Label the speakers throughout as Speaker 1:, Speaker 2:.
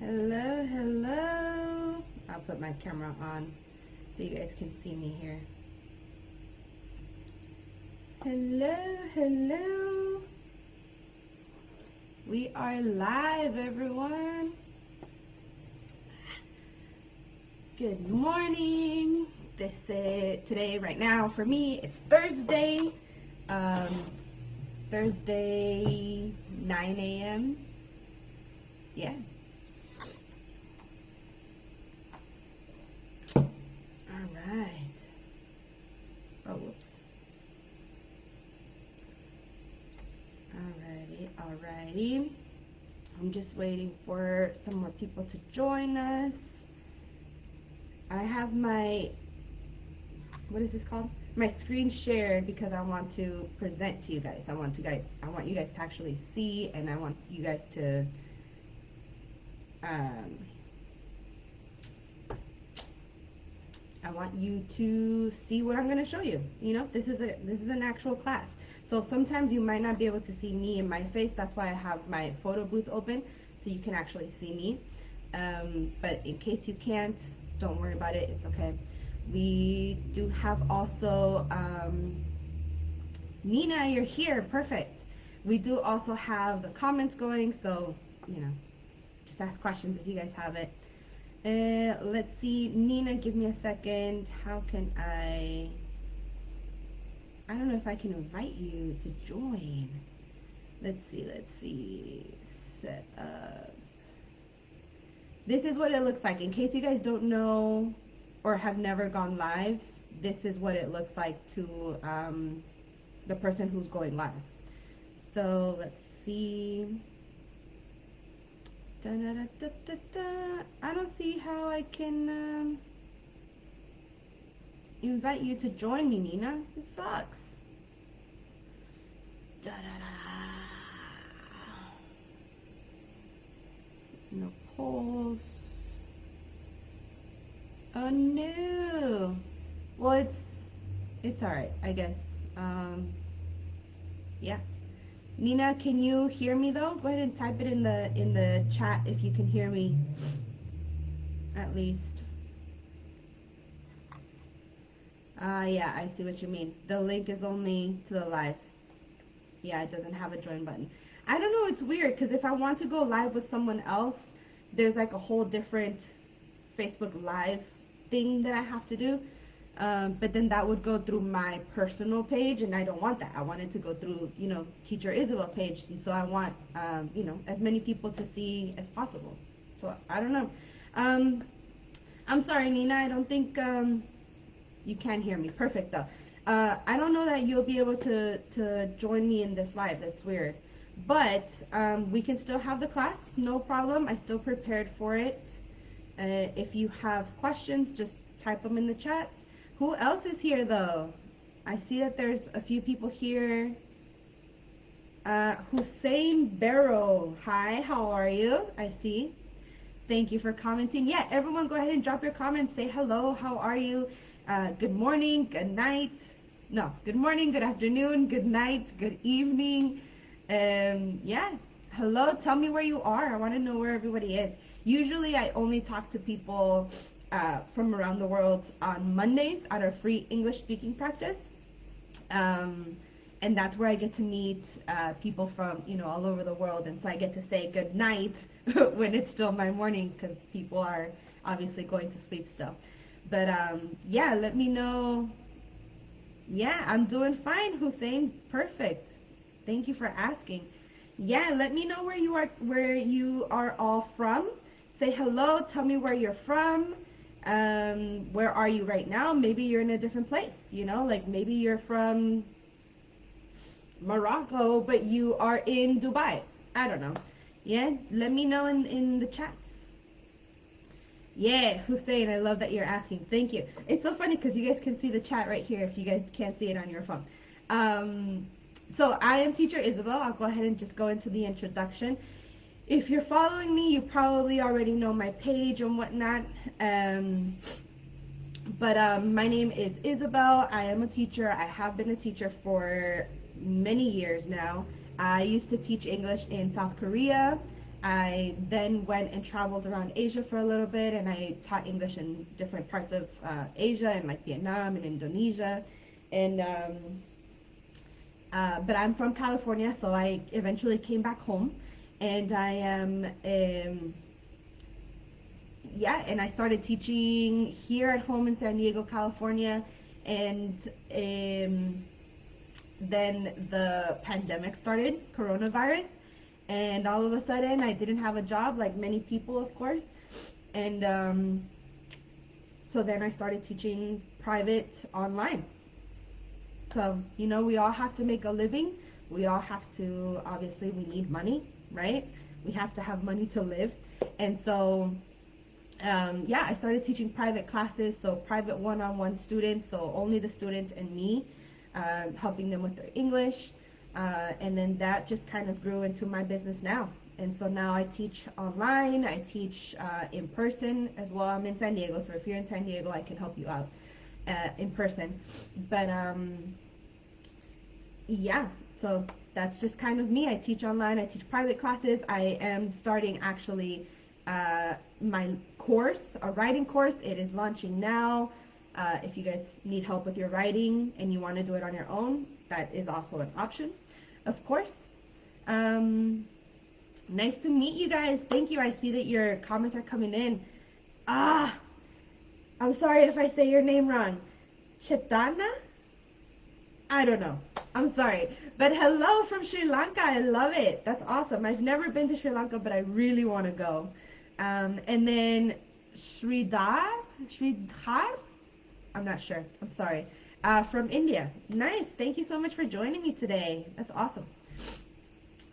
Speaker 1: Hello, hello. I'll put my camera on so you guys can see me here. Hello, hello. We are live, everyone. Good morning. This is today, right now, for me, it's Thursday. Thursday, 9 a.m. Yeah. Alright. Oh, whoops. Alrighty. I'm just waiting for some more people to join us. I have my, what is this called? My screen shared because I want to present to you guys. I want you guys to actually see, and I want you guys to I want you to see what I'm going to show you. You know, this is an actual class. So sometimes you might not be able to see me and my face. That's why I have my photo booth open so you can actually see me. But in case you can't, don't worry about it. It's okay. We do have also Nina, you're here. Perfect. We do also have the comments going, so you know, just ask questions if you guys have it. Let's see, Nina, give me a second. How can I don't know if I can invite you to join. Let's see. Set up. This is what it looks like. In case you guys don't know or have never gone live, this is what it looks like to the person who's going live. So let's see. Da, da, da, da, da, da. I don't see how I can invite you to join me, Nina. It sucks. Da, da, da. No polls. Oh no. Well, it's alright, I guess. Yeah. Nina, can you hear me though? Go ahead and type it in the chat if you can hear me. At least. Yeah, I see what you mean. The link is only to the live. Yeah, it doesn't have a join button. I don't know, it's weird because if I want to go live with someone else, there's like a whole different Facebook Live thing that I have to do. But then that would go through my personal page, and I don't want that. I want it to go through, you know, Teacher Isabel page, and so I want, you know, as many people to see as possible. So I don't know. I'm sorry, Nina. I don't think you can hear me. Perfect, though. I don't know that you'll be able to join me in this live. That's weird. But we can still have the class. No problem. I still prepared for it. If you have questions, just type them in the chat. Who else is here, though? I see that there's a few people here. Hussein Barrow. Hi, how are you? I see. Thank you for commenting. Yeah, everyone go ahead and drop your comments. Say hello, how are you? Good morning, good night. No, good morning, good afternoon, good night, good evening. Yeah, hello, tell me where you are. I want to know where everybody is. Usually I only talk to people from around the world on Mondays at our free English speaking practice. And that's where I get to meet people from, you know, all over the world. And so I get to say good night when it's still my morning because people are obviously going to sleep still. But yeah, let me know. Yeah, I'm doing fine, Hussein. Perfect. Thank you for asking. Yeah, let me know where you are all from. Say hello, tell me where you're from. Where are you right now? Maybe you're in a different place, you know, like maybe you're from Morocco, but you are in Dubai. I don't know. Yeah, let me know in the chats. Yeah, Hussein, I love that you're asking. Thank you. It's so funny because you guys can see the chat right here if you guys can't see it on your phone. So I am Teacher Isabel. I'll go ahead and just go into the introduction. If you're following me, you probably already know my page and whatnot. But my name is Isabel. I am a teacher. I have been a teacher for many years now. I used to teach English in South Korea. I then went and traveled around Asia for a little bit, and I taught English in different parts of Asia, and like Vietnam and Indonesia. And but I'm from California, so I eventually came back home, and I am yeah, and I started teaching here at home in San Diego, California, and then the pandemic started, coronavirus, and all of a sudden I didn't have a job, like many people, of course, and so then I started teaching private online. So, you know, we all have to make a living. We all have to, obviously, we need money, right? We have to have money to live. And so, yeah, I started teaching private classes, so private one-on-one students, so only the student and me, helping them with their English. And then that just kind of grew into my business now. And so now I teach online, I teach in person as well. I'm in San Diego, so if you're in San Diego, I can help you out in person. But yeah, so that's just kind of me. I teach online, I teach private classes. I am starting actually my course, a writing course. It is launching now. If you guys need help with your writing and you want to do it on your own, that is also an option, of course. Nice to meet you guys. Thank you. I see that your comments are coming in. Ah, I'm sorry if I say your name wrong. Chetana? I don't know. I'm sorry. But hello from Sri Lanka. I love it. That's awesome. I've never been to Sri Lanka, but I really want to go. And then Sridhar? I'm not sure. I'm sorry. From India. Nice. Thank you so much for joining me today. That's awesome.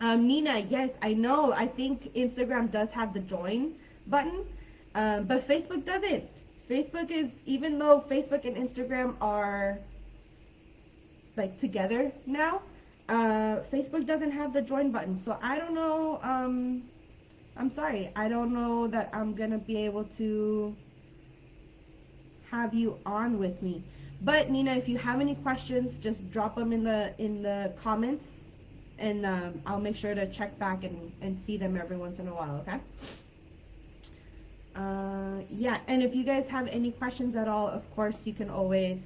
Speaker 1: Nina, yes, I know. I think Instagram does have the join button, but Facebook doesn't. Facebook is, even though Facebook and Instagram are like together now, Facebook doesn't have the join button. So I don't know. I'm sorry. I don't know that I'm gonna be able to have you on with me. But Nina, if you have any questions, just drop them in the comments, and I'll make sure to check back and see them every once in a while. Okay. Yeah, and if you guys have any questions at all, of course you can always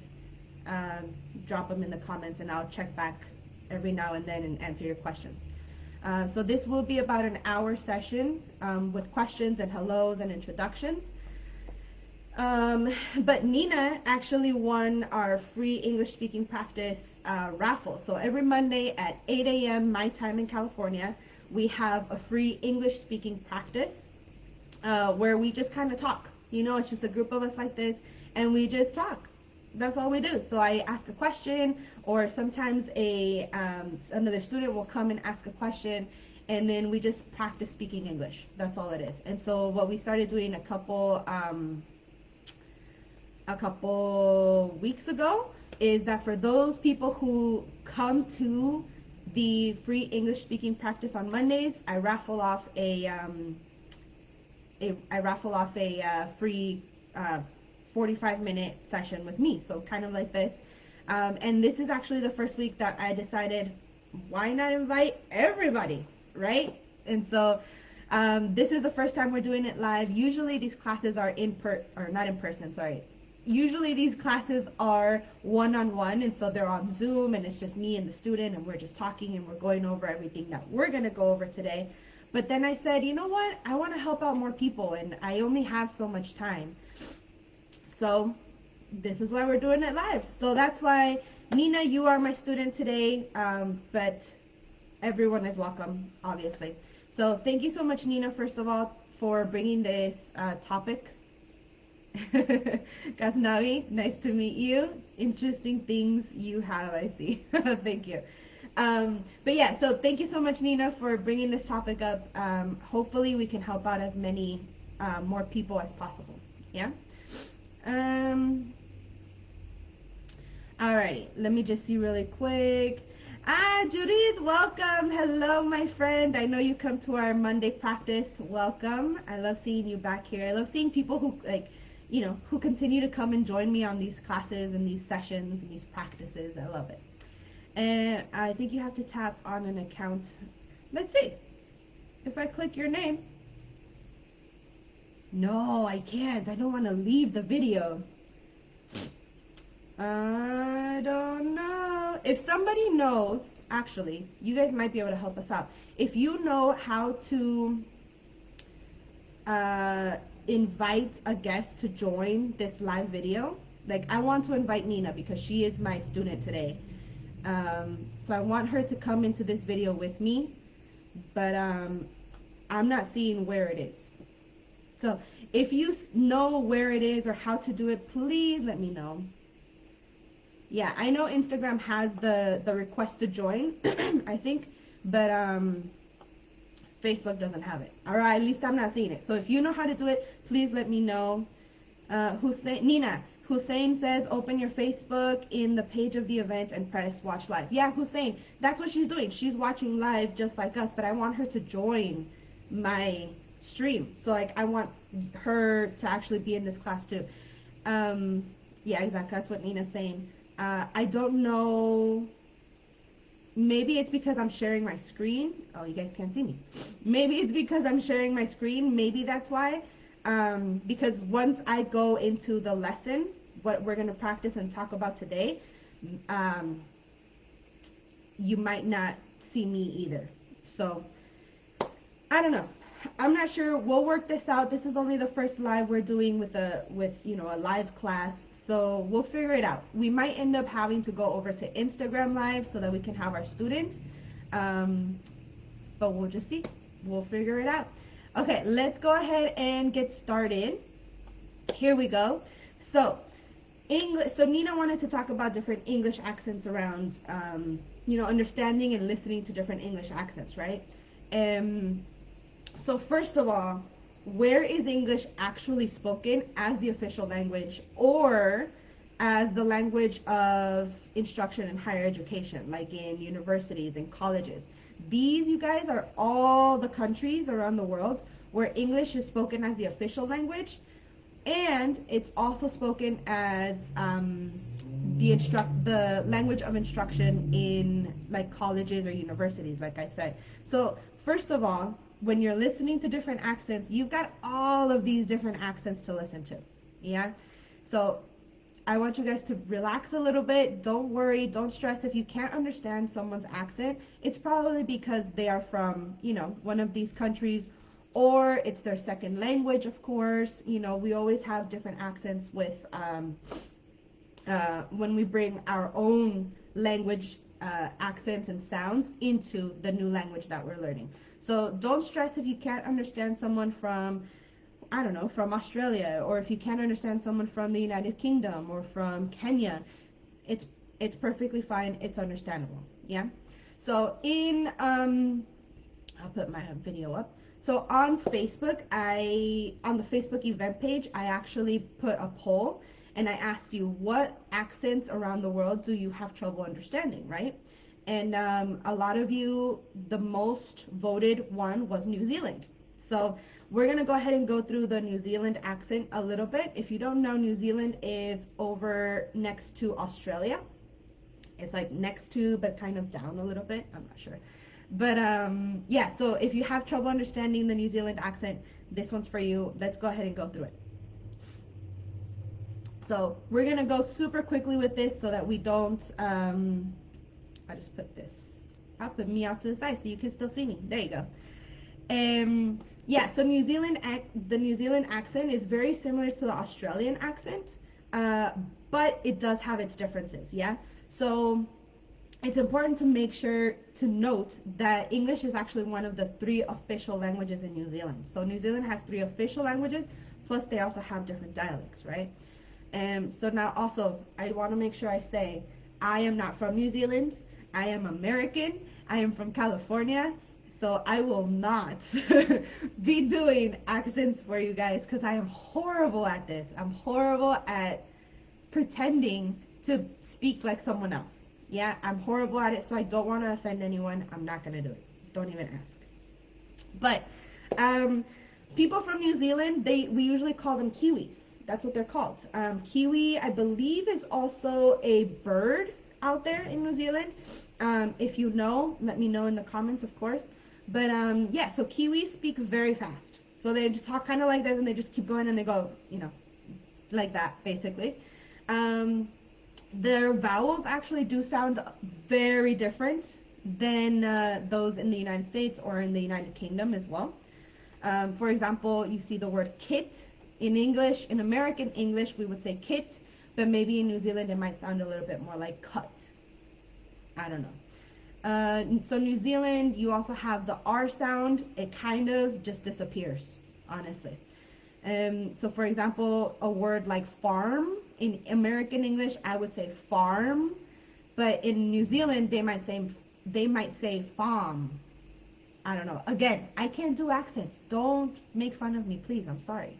Speaker 1: drop them in the comments, and I'll check back every now and then and answer your questions. So this will be about an hour session with questions and hellos and introductions. But Nina actually won our free English speaking practice raffle. So every Monday at 8 a.m. my time in California, we have a free English speaking practice where we just kind of talk. You know, it's just a group of us like this, and we just talk. That's all we do. So I ask a question, or sometimes another student will come and ask a question, and then we just practice speaking English. That's all it is. And so what we started doing a couple weeks ago is that for those people who come to the free English speaking practice on Mondays, I raffle off a free 45-minute session with me. So kind of like this. And this is actually the first week that I decided, why not invite everybody, right? And so this is the first time we're doing it live. Usually these classes are not in person, sorry. Usually these classes are one-on-one, and so they're on Zoom, and it's just me and the student, and we're just talking, and we're going over everything that we're going to go over today. But then I said, you know what? I want to help out more people, and I only have so much time. So this is why we're doing it live. So that's why, Nina, you are my student today, but everyone is welcome, obviously. So thank you so much, Nina, first of all, for bringing this topic. Ghaznavi, nice to meet you. Interesting things you have, I see. Thank you. But yeah, so thank you so much, Nina, for bringing this topic up. Hopefully we can help out as many more people as possible. Yeah? Alrighty, let me just see really quick. Judith, welcome. Hello, my friend. I know you come to our Monday practice. Welcome. I love seeing you back here. I love seeing people who, like, you know, who continue to come and join me on these classes and these sessions and these practices. I love it. And I think you have to tap on an account. Let's see. if I click your name. No, I can't. I don't want to leave the video. I don't know. If somebody knows, actually, you guys might be able to help us out. If you know how to invite a guest to join this live video, like I want to invite Nina because she is my student today. So I want her to come into this video with me, but I'm not seeing where it is. So if you know where it is or how to do it, please let me know. Yeah, I know Instagram has the request to join, I think, but Facebook doesn't have it. Or at least I'm not seeing it. So if you know how to do it, please let me know. Hussein says, open your Facebook in the page of the event and press watch live. Yeah, Hussein, that's what she's doing. She's watching live just like us, but I want her to join my stream. So like I want her to actually be in this class too. Yeah, exactly. That's what Nina's saying. I don't know. Maybe it's because I'm sharing my screen. Oh, you guys can't see me. Maybe it's because I'm sharing my screen. Maybe that's why. Because once I go into the lesson, what we're going to practice and talk about today, you might not see me either. So, I don't know. I'm not sure. We'll work this out. This is only the first live we're doing with a live class. So we'll figure it out. We might end up having to go over to Instagram live so that we can have our student. But we'll just see. We'll figure it out. Okay, let's go ahead and get started. Here we go. So English. So Nina wanted to talk about different English accents around, understanding and listening to different English accents, right? So first of all, where is English actually spoken as the official language or as the language of instruction in higher education, like in universities and colleges? These, you guys, are all the countries around the world where English is spoken as the official language, and it's also spoken as the language of instruction in like colleges or universities, like I said. So first of all, when you're listening to different accents, you've got all of these different accents to listen to. Yeah? So I want you guys to relax a little bit. Don't worry. Don't stress if you can't understand someone's accent. It's probably because they are from, one of these countries, or it's their second language, of course. We always have different accents with when we bring our own language accents and sounds into the new language that we're learning. So don't stress if you can't understand someone from, I don't know, from Australia, or if you can't understand someone from the United Kingdom or from Kenya. It's perfectly fine. It's understandable. Yeah. So I'll put my video up. So on Facebook, on the Facebook event page, I actually put a poll and I asked you, what accents around the world do you have trouble understanding, right? And a lot of you, the most voted one was New Zealand. So we're going to go ahead and go through the New Zealand accent a little bit. If you don't know, New Zealand is over next to Australia. It's like next to, but kind of down a little bit. I'm not sure. But yeah, so if you have trouble understanding the New Zealand accent, this one's for you. Let's go ahead and go through it. So we're going to go super quickly with this so that we don't, I just put this up and me off to the side so you can still see me. There you go. Yeah, so the New Zealand accent is very similar to the Australian accent, but it does have its differences, yeah? So it's important to make sure to note that English is actually one of the 3 official languages in New Zealand. So New Zealand has 3 official languages, plus they also have different dialects, right? So now also, I want to make sure I say, I am not from New Zealand. I am American. I am from California. So I will not be doing accents for you guys because I am horrible at this. I'm horrible at pretending to speak like someone else. Yeah, I'm horrible at it, so I don't want to offend anyone. I'm not going to do it. Don't even ask. But people from New Zealand, we usually call them Kiwis. That's what they're called. Kiwi, I believe, is also a bird out there in New Zealand. If you know, let me know in the comments, of course. But yeah, so Kiwis speak very fast. So they just talk kind of like this, and they just keep going, and they go, like that, basically. Um, their vowels actually do sound very different than those in the United States or in the United Kingdom as well. For example, you see the word kit in English. In American English, we would say kit, but maybe in New Zealand it might sound a little bit more like cut. I don't know. So New Zealand, you also have the R sound. It kind of just disappears, honestly. So for example, a word like farm in American English, I would say farm, but in New Zealand, they might say farm. I don't know. Again, I can't do accents. Don't make fun of me, please. I'm sorry.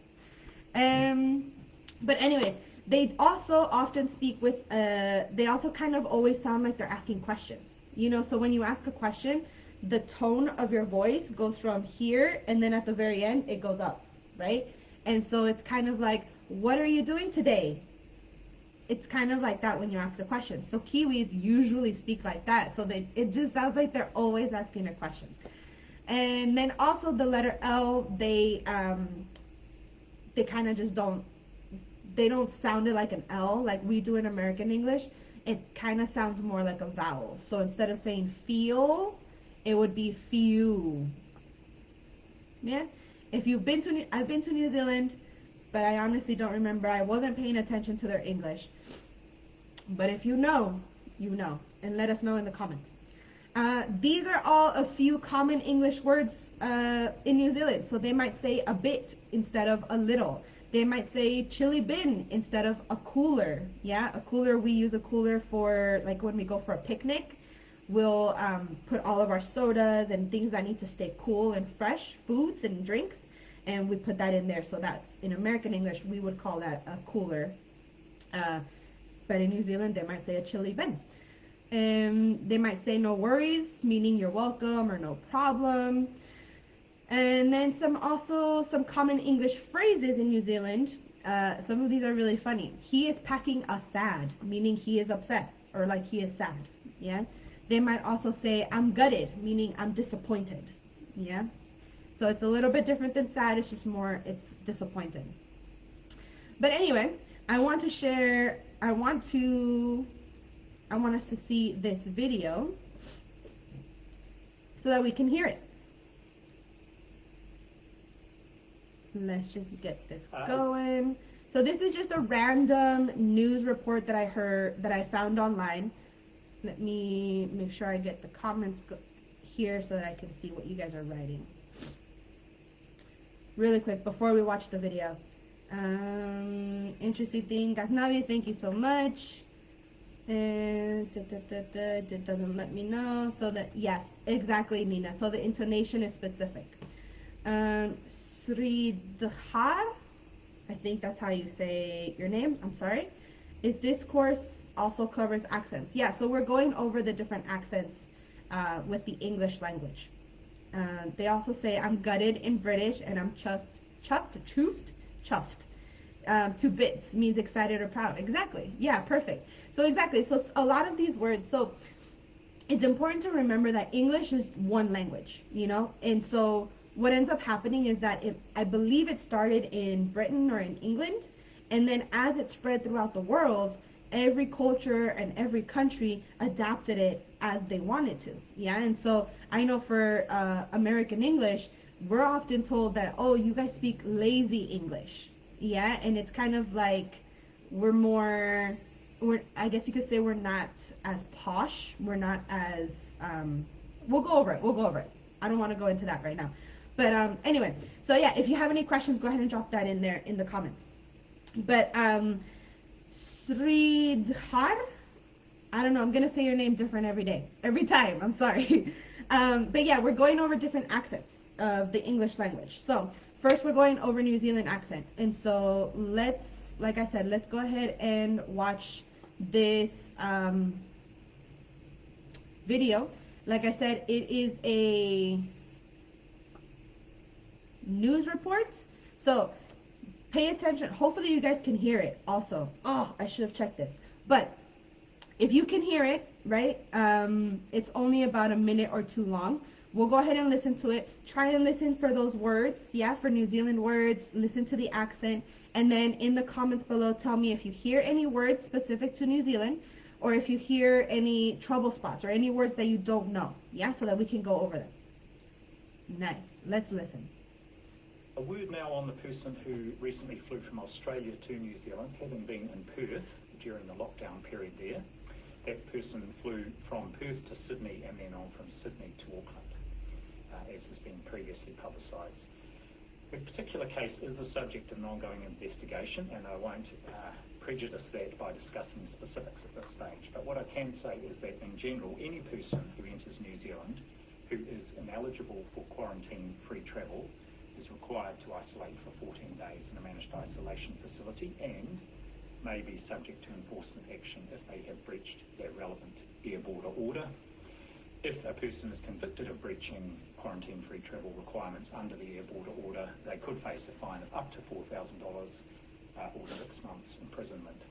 Speaker 1: Um, but anyway, they also often speak with. They also kind of always sound like they're asking questions. So when you ask a question, the tone of your voice goes from here, and then at the very end, it goes up, right? And so it's kind of like, "What are you doing today?" It's kind of like that when you ask a question. So Kiwis usually speak like that. So it just sounds like they're always asking a question. And then also the letter L, they kind of just don't sound it like an L like we do in American English. It kind of sounds more like a vowel. So instead of saying feel, it would be few. Yeah. If I've been to New Zealand, but I honestly don't remember. I wasn't paying attention to their English. But if you know, you know, and let us know in the comments. These are all a few common English words in New Zealand. So they might say a bit instead of a little. They might say chili bin instead of a cooler. Yeah, a cooler, we use a cooler for like when we go for a picnic. We'll put all of our sodas and things that need to stay cool and fresh, foods and drinks, and we put that in there. So that's, in American English, we would call that a cooler. Uh, but in New Zealand, they might say a chili bin. They might say no worries, meaning you're welcome or no problem. And then some common English phrases in New Zealand. Some of these are really funny. He is packing a sad, meaning he is upset or like he is sad. Yeah. They might also say I'm gutted, meaning I'm disappointed. Yeah. So it's a little bit different than sad. It's just more, it's disappointed. But anyway, I want to share. I want us to see this video so that we can hear it. Let's just get this going. So this is just a random news report that I found online. Let me make sure I get the comments here so that I can see what you guys are writing. Really quick before we watch the video. Interesting thing. Gasnavi, thank you so much. And it doesn't let me know. So that, yes, exactly, Nina. So the intonation is specific. Sridhar, I think that's how you say your name. I'm sorry. Is this course also covers accents? Yeah, so we're going over the different accents with the English language. They also say I'm gutted in British, and I'm chuffed. To bits means excited or proud. Exactly. Yeah, perfect. So exactly. So a lot of these words. So it's important to remember that English is one language, and so what ends up happening is that I believe it started in Britain or in England, and then as it spread throughout the world, every culture and every country adapted it as they wanted to. Yeah, and so I know for American English, we're often told that, oh, you guys speak lazy English. Yeah, and it's kind of like we're more, I guess you could say we're not as posh. We're not as, we'll go over it. I don't want to go into that right now. But anyway, so yeah, if you have any questions, go ahead and drop that in there in the comments. But Sridhar, I don't know, I'm going to say your name different every time. I'm sorry. But yeah, we're going over different accents of the English language. So first we're going over New Zealand accent. And so like I said, let's go ahead and watch this video. Like I said, it is a news report. So pay attention. Hopefully you guys can hear it also. Oh, I should have checked this. But if you can hear it, right, it's only about a minute or two long. We'll go ahead and listen to it. Try and listen for those words, yeah, for New Zealand words. Listen to the accent. And then in the comments below, tell me if you hear any words specific to New Zealand or if you hear any trouble spots or any words that you don't know, yeah, so that we can go over them. Nice. Let's listen.
Speaker 2: A word now on the person who recently flew from Australia to New Zealand, having been in Perth during the lockdown period there. That person flew from Perth to Sydney and then on from Sydney to Auckland, as has been previously publicised. The particular case is the subject of an ongoing investigation, and I won't prejudice that by discussing specifics at this stage. But what I can say is that in general, any person who enters New Zealand who is ineligible for quarantine-free travel is required to isolate for 14 days in a managed isolation facility and may be subject to enforcement action if they have breached that relevant air border order. If a person is convicted of breaching quarantine-free travel requirements under the air border order, they could face a fine of up to $4,000 or 6 months imprisonment.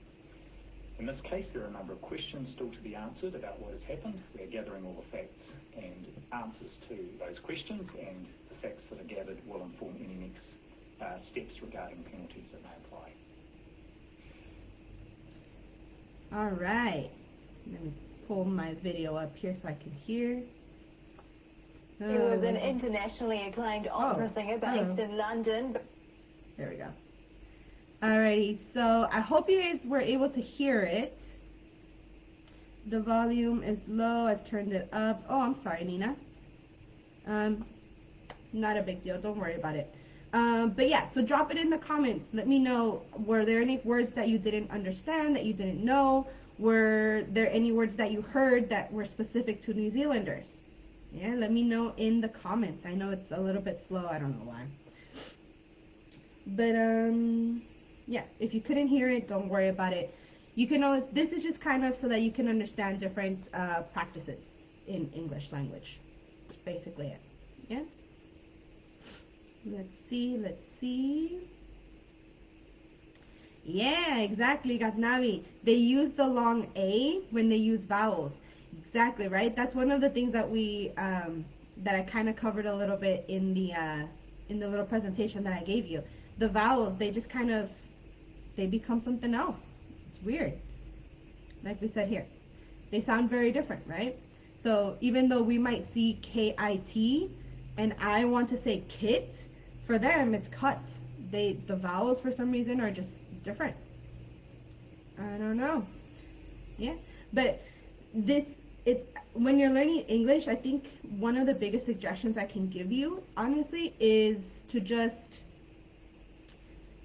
Speaker 2: In this case, there are a number of questions still to be answered about what has happened. We are gathering all the facts and answers to those questions, and the facts that are gathered will inform any next steps regarding penalties that may apply.
Speaker 1: All right. Let me pull my video up here so I can hear.
Speaker 3: He was an internationally acclaimed opera singer based in London.
Speaker 1: There we go. Alrighty, so I hope you guys were able to hear it. The volume is low. I've turned it up. Oh, I'm sorry, Nina. Not a big deal. Don't worry about it. But yeah, so drop it in the comments. Let me know, were there any words that you didn't understand, that you didn't know? Were there any words that you heard that were specific to New Zealanders? Yeah, let me know in the comments. I know it's a little bit slow. I don't know why. But, yeah, if you couldn't hear it, don't worry about it. You can always, this is just kind of so that you can understand different practices in English language. That's basically it. Yeah? Let's see. Yeah, exactly, Ghaznavi. They use the long A when they use vowels. Exactly, right? That's one of the things that we, that I kind of covered a little bit in the little presentation that I gave you. The vowels, they just kind of, they become something else. It's weird. Like we said here. They sound very different, right? So even though we might see K-I-T and I want to say kit, for them it's cut. The vowels for some reason are just different. I don't know. Yeah. But when you're learning English, I think one of the biggest suggestions I can give you, honestly, is to just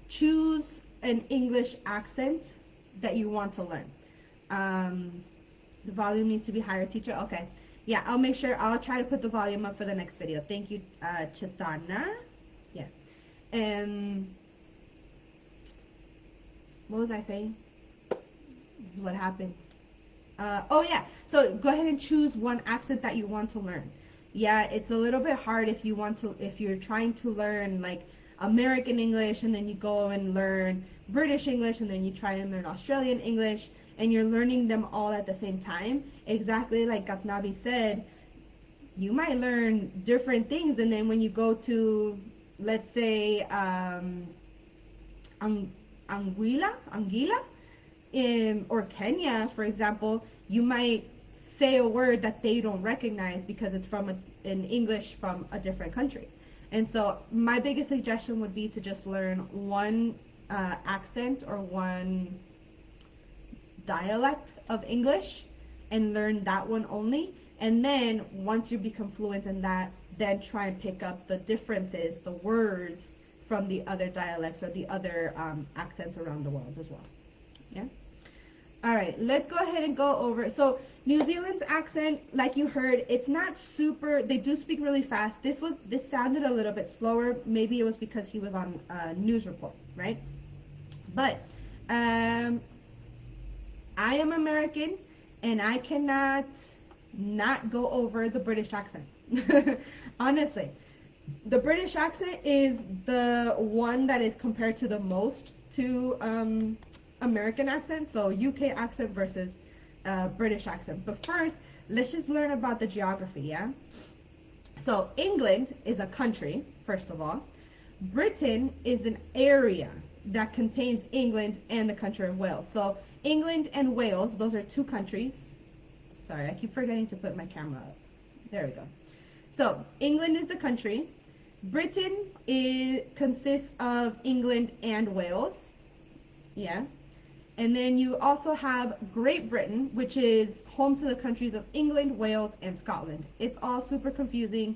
Speaker 1: choose an English accent that you want to learn. The volume needs to be higher, teacher. Okay. Yeah, I'll make sure. I'll try to put the volume up for the next video. Thank you, Chitana. Yeah. What was I saying? This is what happens. Oh yeah. So go ahead and choose one accent that you want to learn. Yeah, it's a little bit hard if you're trying to learn like American English and then you go and learn British English and then you try and learn Australian English and you're learning them all at the same time. Exactly like Ghaznavi said, you might learn different things and then when you go to, let's say, Anguilla, or Kenya, for example, you might say a word that they don't recognize because it's from in English from a different country. And so my biggest suggestion would be to just learn one accent or one dialect of English and learn that one only. And then once you become fluent in that, then try and pick up the differences, the words from the other dialects or the other accents around the world as well. Yeah? All right, let's go ahead and go over. So New Zealand's accent, like you heard, it's not super, they do speak really fast. This sounded a little bit slower. Maybe it was because he was on a news report, right? But I am American, and I cannot not go over the British accent. Honestly. The British accent is the one that is compared to the most to American accent, so UK accent versus British accent. But first, let's just learn about the geography, yeah? So England is a country, first of all. Britain is an area that contains England and the country of Wales. So England and Wales, those are two countries. Sorry, I keep forgetting to put my camera up. There we go. So England is the country. Britain consists of England and Wales. Yeah. And then you also have Great Britain, which is home to the countries of England, Wales, and Scotland. It's all super confusing.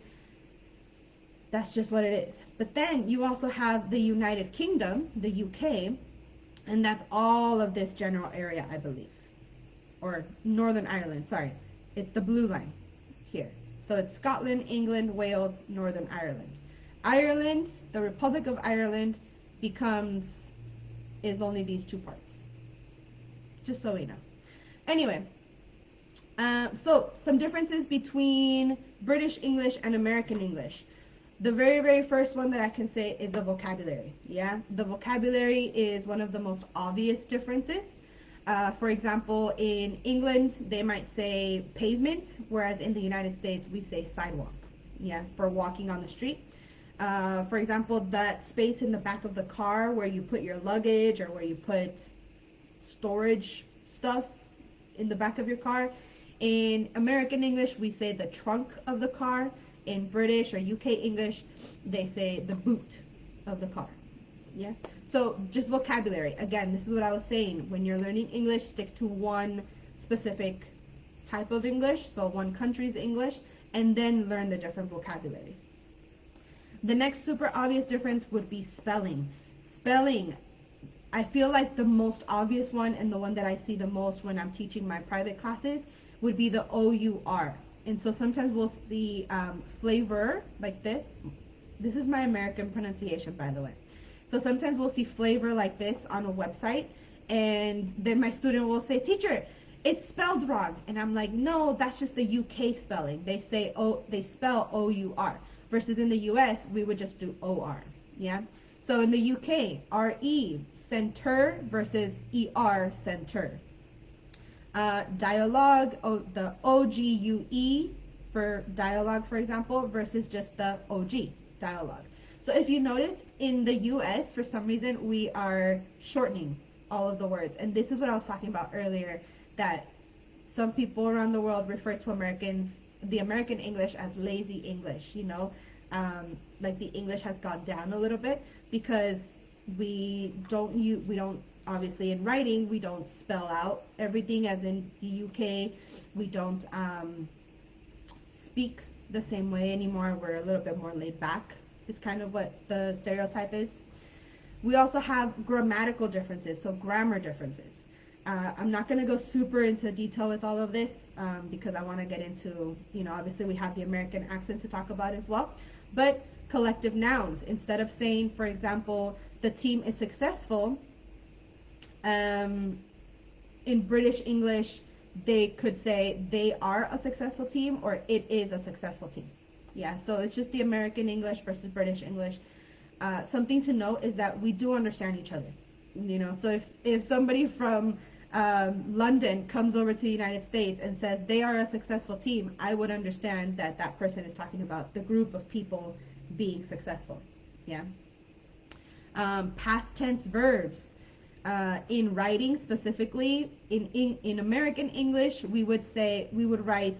Speaker 1: That's just what it is. But then you also have the United Kingdom, the UK, and that's all of this general area, I believe. Or Northern Ireland, sorry. It's the blue line here. So it's Scotland, England, Wales, Northern Ireland. Ireland, the Republic of Ireland, is only these two parts. Just so we know. Anyway, so some differences between British English and American English. The very, very first one that I can say is the vocabulary. Yeah, the vocabulary is one of the most obvious differences. For example, in England, they might say pavement, whereas in the United States, we say sidewalk. Yeah, for walking on the street. For example, that space in the back of the car where you put your luggage or where you put storage stuff in the back of your car. In American English, we say the trunk of the car. In British or UK English, they say the boot of the car. Yeah. So just vocabulary. Again, this is what I was saying. When you're learning English, stick to one specific type of English, so one country's English, and then learn the different vocabularies. The next super obvious difference would be spelling. Spelling, I feel like the most obvious one and the one that I see the most when I'm teaching my private classes would be the O-U-R. And so sometimes we'll see flavor like this. This is my American pronunciation, by the way. So sometimes we'll see flavor like this on a website, and then my student will say, "Teacher, it's spelled wrong." And I'm like, "No, that's just the UK spelling. They spell O-U-R. Versus in the US, we would just do O-R. Yeah? So in the UK, R-E, center versus E-R, center. Dialogue, the O-G-U-E for dialogue, for example, versus just the O-G, dialogue. So if you notice, in the U.S., for some reason, we are shortening all of the words. And this is what I was talking about earlier, that some people around the world refer to the American English as lazy English, like the English has gone down a little bit because we don't obviously in writing we don't spell out everything as in the UK. We don't speak the same way anymore. We're a little bit more laid back is kind of what the stereotype is. We also have grammatical differences, so grammar differences. I'm not going to go super into detail with all of this because I want to get into, obviously we have the American accent to talk about as well. But collective nouns, instead of saying, for example, the team is successful, in British English, they could say they are a successful team or it is a successful team. Yeah, so it's just the American English versus British English. Something to note is that we do understand each other. So if somebody from London comes over to the United States and says they are a successful team, I would understand that that person is talking about the group of people being successful. Yeah. Past tense verbs. In writing specifically, in American English, we would write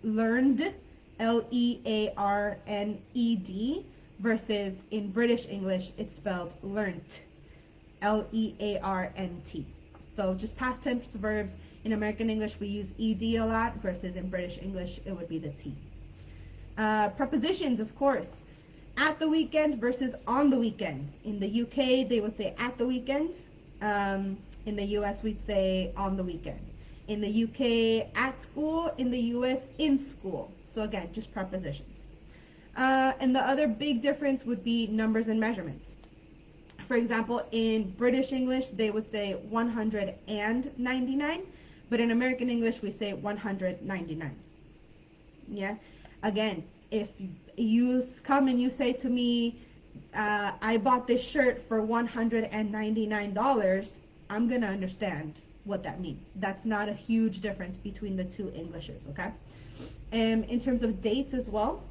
Speaker 1: learned, Learned, versus in British English, it's spelled learnt, Learnt. So just past tense verbs. In American English, we use ed a lot, versus in British English, it would be the t. Prepositions, of course. At the weekend versus on the weekend. In the UK, they would say at the weekend. In the US, we'd say on the weekend. In the UK, at school. In the US, in school. So again, just prepositions. And the other big difference would be numbers and measurements. For example, in British English, they would say 199, but in American English, we say 199. Yeah? Again, if you come and you say to me, I bought this shirt for $199, I'm going to understand what that means. That's not a huge difference between the two Englishes, okay? In terms of dates as well,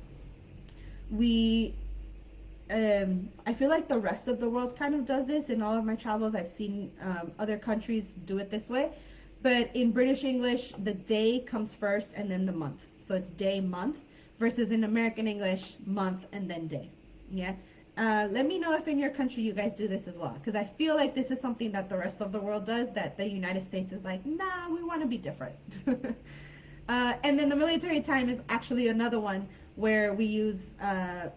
Speaker 1: we I feel like the rest of the world kind of does this. In all of my travels, I've seen other countries do it this way. But in British English, the day comes first and then the month. So it's day, month, versus in American English, month and then day. Yeah. Let me know if in your country you guys do this as well, because I feel like this is something that the rest of the world does that the United States is like, nah, we want to be different. And then the military time is actually another one where we use,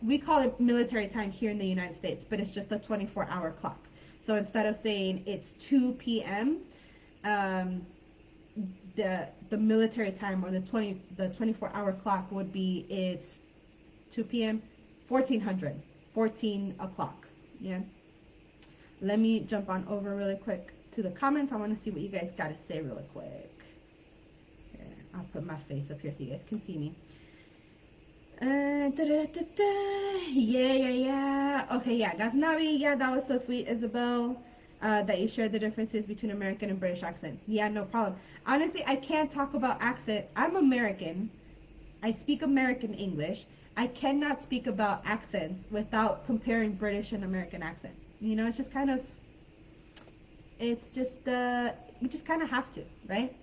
Speaker 1: we call it military time here in the United States, but it's just a 24-hour clock. So instead of saying it's 2 p.m., um, the military time or the 24-hour clock would be it's 2 p.m. 1400, 14 o'clock. Yeah. Let me jump on over really quick to the comments. I want to see what you guys got to say really quick. Here, I'll put my face up here so you guys can see me. Yeah. Okay, yeah. Ghaznavi, yeah, that was so sweet, Isabel. That you shared the differences between American and British accent. Yeah, no problem. Honestly, I can't talk about accent. I'm American. I speak American English. I cannot speak about accents without comparing British and American accent. You know, it's just kind of, it's just, we just kind of have to, right?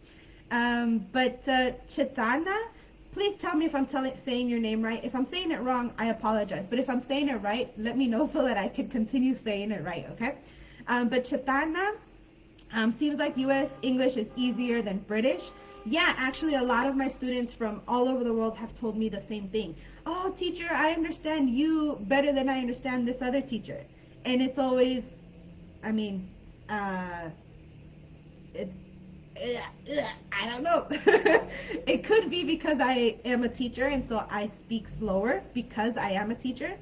Speaker 1: But Chitana, please tell me if I'm saying your name right. If I'm saying it wrong, I apologize. But if I'm saying it right, let me know so that I can continue saying it right, okay? But Chitana, seems like U.S. English is easier than British. Yeah, actually, a lot of my students from all over the world have told me the same thing. Oh, teacher, I understand you better than I understand this other teacher. And it's always, I mean, it, I don't know. It could be because I am a teacher and so I speak slower because I am a teacher.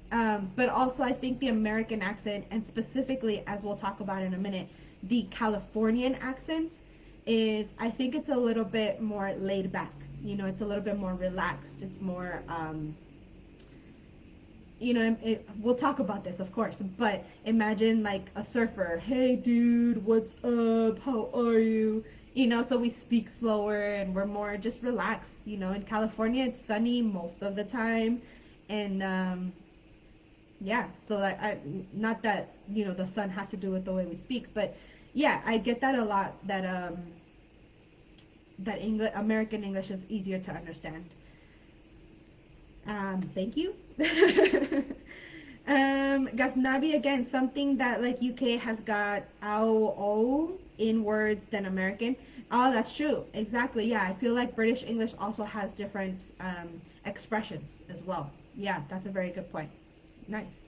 Speaker 1: But also, I think the American accent, and specifically, as we'll talk about in a minute, the Californian accent is, I think it's a little bit more laid back. You know, it's a little bit more relaxed. It's more, you know, we'll talk about this, of course, but imagine like a surfer. Hey, dude, what's up? How are you? You know, so we speak slower and we're more just relaxed. You know, in California, it's sunny most of the time. And, yeah, so like not that you know the sun has to do with the way we speak, but yeah, I get that a lot. That American English is easier to understand. Thank you. Ghaznabi, again, something that like UK has got o in words than American. Oh, that's true. Exactly. Yeah, I feel like British English also has different expressions as well. Yeah, that's a very good point. Nice.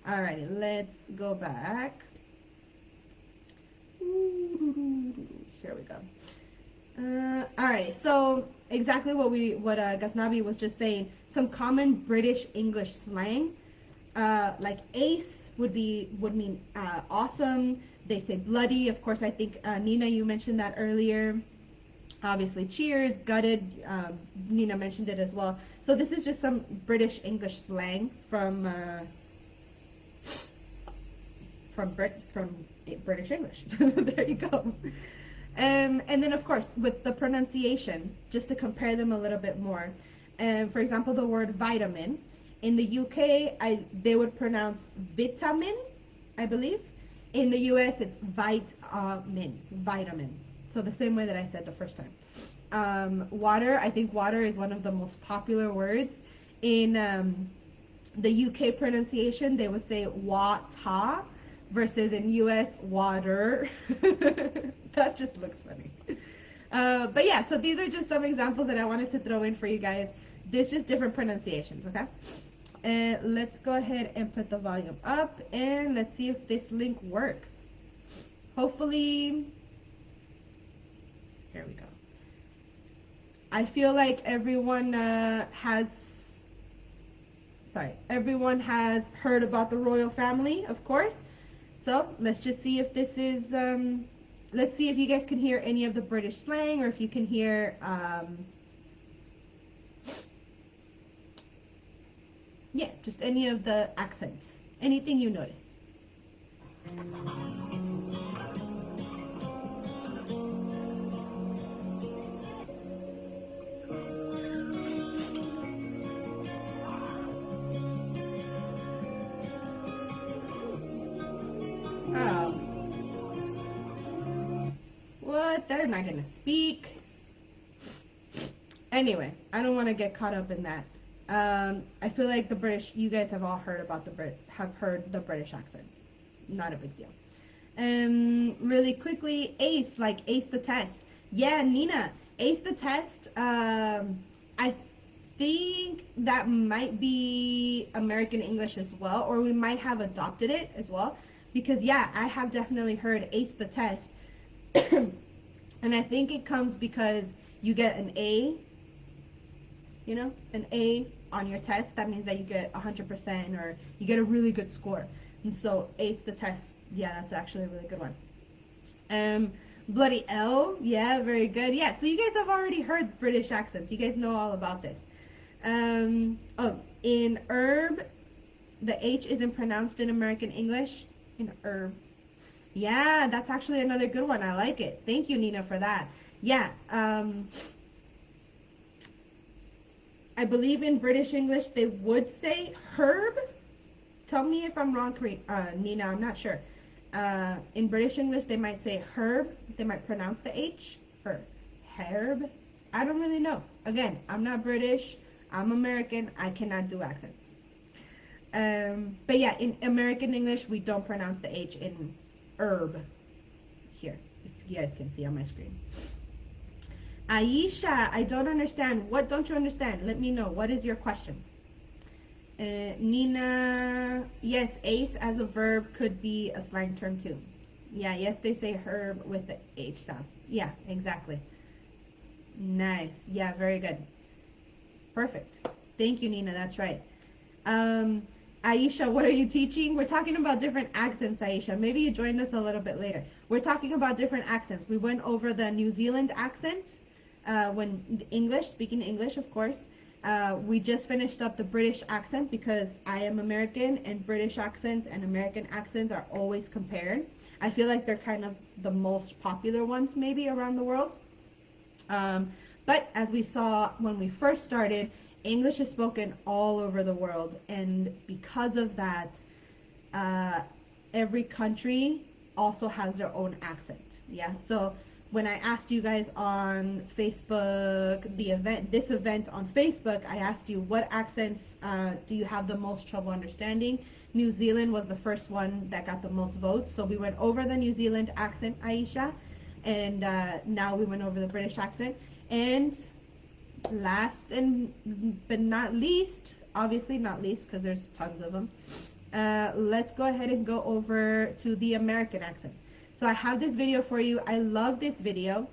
Speaker 1: Alrighty, let's go back. Here we go. Alright, so exactly what Ghaznabi was just saying. Some common British English slang, like ace would mean awesome. They say bloody. Of course, I think Nina, you mentioned that earlier. Obviously, cheers, gutted. Nina mentioned it as well. So this is just some British English slang from British English. There you go. And then, of course, with the pronunciation, just to compare them a little bit more. For example, the word vitamin. In the UK, they would pronounce vitamin, I believe. In the US, it's vitamin. So the same way that I said the first time. Water, I think water is one of the most popular words. In the UK pronunciation, they would say water, versus in US, water. That just looks funny. But yeah, so these are just some examples that I wanted to throw in for you guys. There's just different pronunciations, okay? Let's go ahead and put the volume up, and let's see if this link works. Hopefully, here we go. I feel like everyone everyone has heard about the royal family, of course. So let's just see if this is, let's see if you guys can hear any of the British slang, or if you can hear, yeah, just any of the accents. Anything you notice. What? They're not gonna speak. Anyway, I don't want to get caught up in that. I feel like the British, you guys have all heard about have heard the British accent. Not a big deal. Really quickly, ace, like ace the test. Yeah, Nina, ace the test. I think that might be American English as well, or we might have adopted it as well. Because yeah, I have definitely heard ace the test. And I think it comes because you get an A, an A on your test. That means that you get 100% or you get a really good score. And so ace the test, yeah, that's actually a really good one. Bloody L, yeah, very good. Yeah, so you guys have already heard British accents. You guys know all about this. In herb, the H isn't pronounced in American English. In herb. Yeah, that's actually another good one. I like it. Thank you, Nina, for that. Yeah, I believe in British English they would say herb. Tell me if I'm wrong, Nina. I'm not sure. In British English they might say herb. They might pronounce the H. Herb. I don't really know. Again, I'm not British. I'm American. I cannot do accents. But yeah, in American English we don't pronounce the H in herb. Here, if you guys can see on my screen. Aisha, I don't understand. What don't you understand? Let me know. What is your question? Nina, yes, ace as a verb could be a slang term too. Yeah, yes, they say herb with the H sound. Yeah, exactly. Nice. Yeah, very good. Perfect. Thank you, Nina. That's right. Aisha, what are you teaching? We're talking about different accents, Aisha. Maybe you joined us a little bit later. We're talking about different accents. We went over the New Zealand accent, when English, speaking English, of course. We just finished up the British accent because I am American and British accents and American accents are always compared. I feel like they're kind of the most popular ones maybe around the world. But as we saw when we first started, English is spoken all over the world, and because of that, every country also has their own accent. Yeah, so when I asked you guys on Facebook, this event on Facebook, I asked you what accents do you have the most trouble understanding. New Zealand was the first one that got the most votes, so we went over the New Zealand accent, Aisha, and now we went over the British accent. And last but not least, obviously not least because there's tons of them, let's go ahead and go over to the American accent. So I have this video for you. I love this video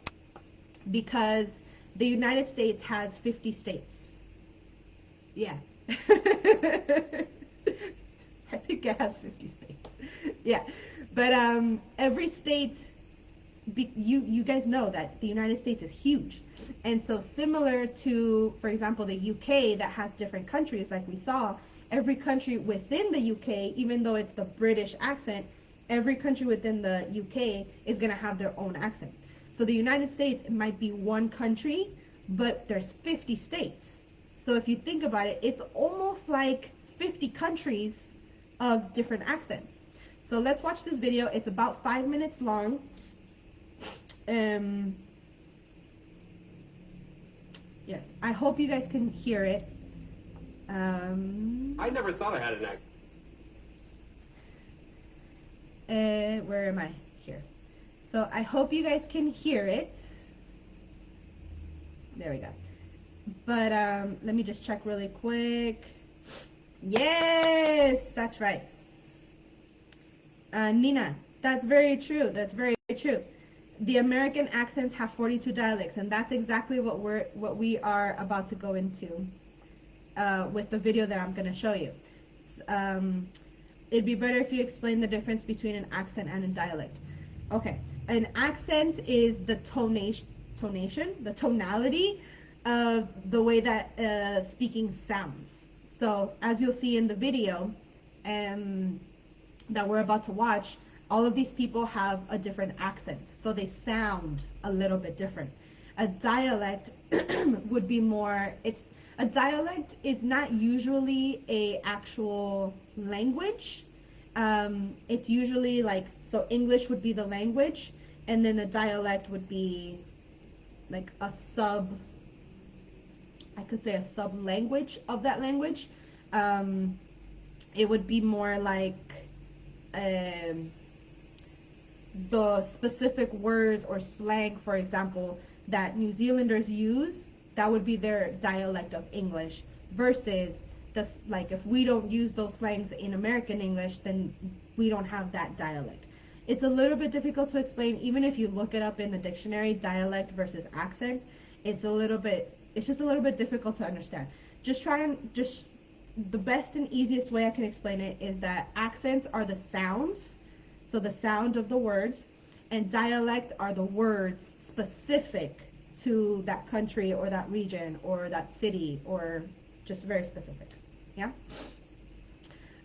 Speaker 1: because the United States has 50 states. Yeah. I think it has 50 states. Yeah. But every state, you guys know that the United States is huge. And so similar to, for example, the UK that has different countries like we saw, every country within the UK, even though it's the British accent, every country within the UK is going to have their own accent. So the United States might be one country, but there's 50 states. So if you think about it, it's almost like 50 countries of different accents. So let's watch this video. It's about 5 minutes long. Yes, I hope you guys can hear it.
Speaker 4: I never thought I had an accent.
Speaker 1: Where am I? Here. So I hope you guys can hear it. There we go. But let me just check really quick. Yes, that's right. Nina, that's very true. That's very true. The American accents have 42 dialects, and that's exactly what we are about to go into with the video that I'm going to show you. It'd be better if you explain the difference between an accent and a dialect. Okay, an accent is the tonality of the way that speaking sounds. So as you'll see in the video that we're about to watch, all of these people have a different accent, so they sound a little bit different. A dialect would be more, a dialect is not usually a actual language. it's usually like, so English would be the language, and then the dialect would be like a I could say a sub language of that language. It would be more like um, the specific words or slang, for example, that New Zealanders use. That would be their dialect of English, versus like if we don't use those slangs in American English, then we don't have that dialect. It's a little bit difficult to explain, even if you look it up in the dictionary, dialect versus accent. It's just a little bit difficult to understand. Just the best and easiest way I can explain it is that accents are the sounds, so the sound of the words, and dialect are the words specific to that country or that region or that city, or just very specific. Yeah?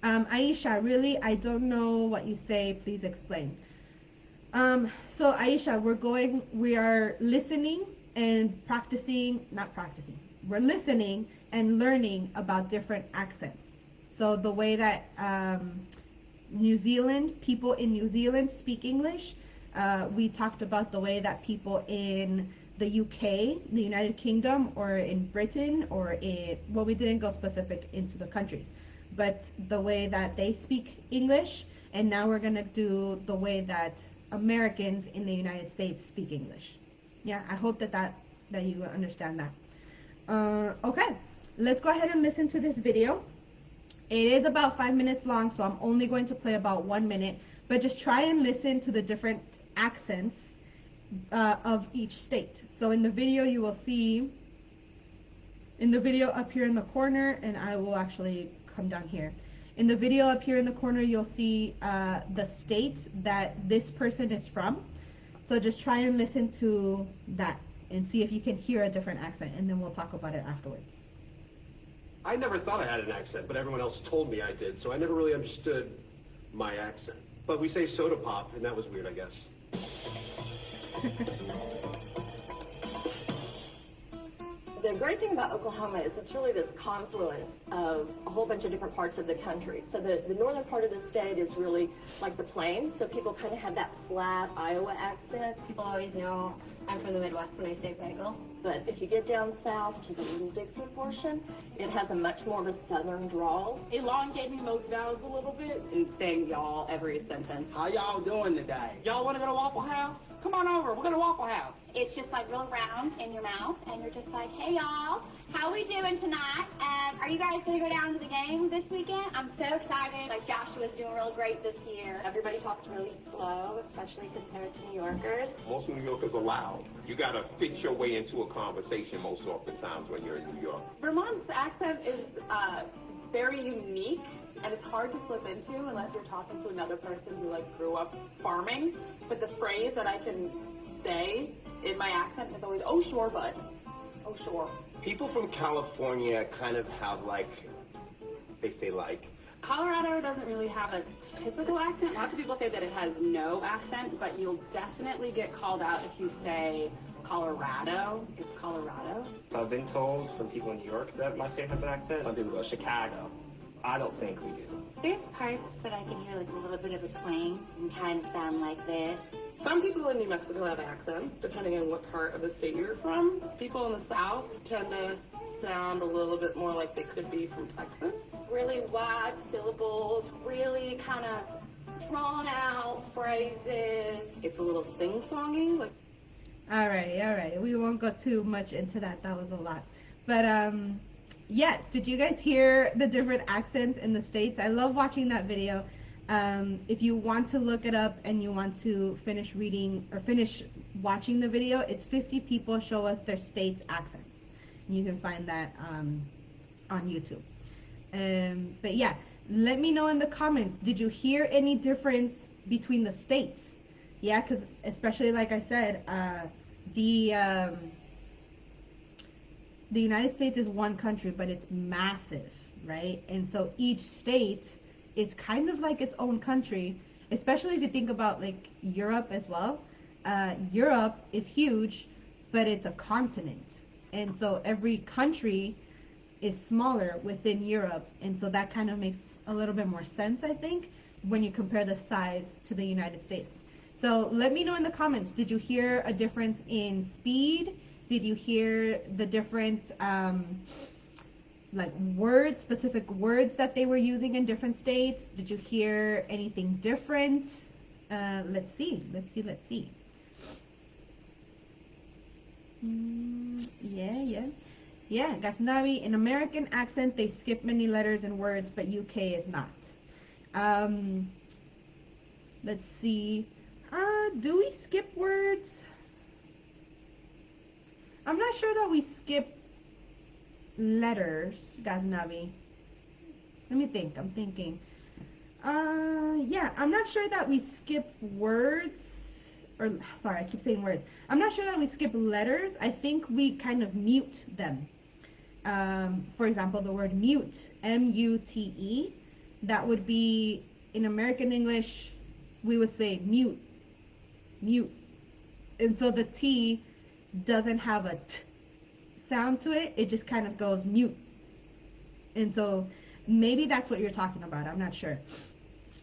Speaker 1: Aisha, really, I don't know what you say. Please explain. So Aisha, we are listening and not practicing. We're listening and learning about different accents. So the way that people in New Zealand speak English, we talked about the way that people in the UK, the United Kingdom, or in Britain, we didn't go specific into the countries, but the way that they speak English, and now we're going to do the way that Americans in the United States speak English. Yeah, I hope that you understand that. Okay, let's go ahead and listen to this video. It is about 5 minutes long, so I'm only going to play about 1 minute, but just try and listen to the different accents of each state. So in the video, you will see, in the video up here in the corner, and I will actually come down here. In the video up here in the corner, you'll see the state that this person is from. So just try and listen to that and see if you can hear a different accent, and then we'll talk about it afterwards.
Speaker 4: I never thought I had an accent, but everyone else told me I did, so I never really understood my accent. But we say soda pop, and that was weird, I guess.
Speaker 5: The great thing about Oklahoma is it's really this confluence of a whole bunch of different parts of the country. So the northern part of the state is really like the plains, so people kind of have that flat Iowa accent.
Speaker 6: People always know I'm from the Midwest when I say bagel.
Speaker 5: But if you get down south to the Little Dixie portion, it has a much more of a southern drawl.
Speaker 7: Elongating those vowels a little bit and saying y'all every sentence.
Speaker 8: How y'all doing today?
Speaker 7: Y'all want to go to Waffle House? Come on over. We're going to Waffle House.
Speaker 9: It's just like real round in your mouth, and you're just like, hey y'all, how we doing tonight? Are you guys gonna go down to the game this weekend? I'm so excited. Like Joshua's doing real great this year.
Speaker 5: Everybody talks really slow, especially compared to New Yorkers.
Speaker 10: Most New Yorkers are loud. You gotta fit your way into a conversation most oftentimes when you're in New York.
Speaker 7: Vermont's accent is very unique, and it's hard to slip into unless you're talking to another person who like grew up farming. But the phrase that I can say in my accent is always, oh sure, bud. Oh sure.
Speaker 10: People from California kind of have they say
Speaker 7: Colorado doesn't really have a typical accent. Lots of people say that it has no accent, but you'll definitely get called out if you say Colorado. It's Colorado.
Speaker 11: I've been told from people in New York that my state has an accent. Some people go Chicago. I don't think we do.
Speaker 6: There's parts that I can hear like a little bit of a twang and kind of sound like this.
Speaker 12: Some people in New Mexico have accents, depending on what part of the state you're from. People in the South tend to sound a little bit more like they could be from Texas.
Speaker 9: Really wide syllables, really kind of drawn out phrases.
Speaker 12: It's a little sing-songy.
Speaker 1: Alrighty. We won't go too much into that. That was a lot. But yeah, did you guys hear the different accents in the states? I love watching that video. If you want to look it up and you want to finish watching the video, it's 50 people show us their state's accents. And you can find that on YouTube. But yeah, let me know in the comments, did you hear any difference between the states? Yeah, because especially like I said, the United States is one country, but it's massive, right? And so each state is kind of like its own country, especially if you think about like Europe as well. Europe is huge, but it's a continent. And so every country is smaller within Europe. And so that kind of makes a little bit more sense, I think. when you compare the size to the United States. So let me know in the comments, did you hear a difference in speed? Did you hear the different like words, specific words that they were using in different states? Did you hear anything different? Let's see. Yeah, Ghaznavi, in American accent, they skip many letters and words, but UK is not. Let's see. Do we skip words? I'm not sure that we skip letters, Ghaznavi. Let me think. I'm thinking. Yeah, I'm not sure that we skip words. Or, sorry, I keep saying words. I'm not sure that we skip letters. I think we kind of mute them. For example, the word mute, M-U-T-E, that would be, in American English, we would say mute. And so the T doesn't have a T sound to it. It just kind of goes mute. And so maybe that's what you're talking about. I'm not sure.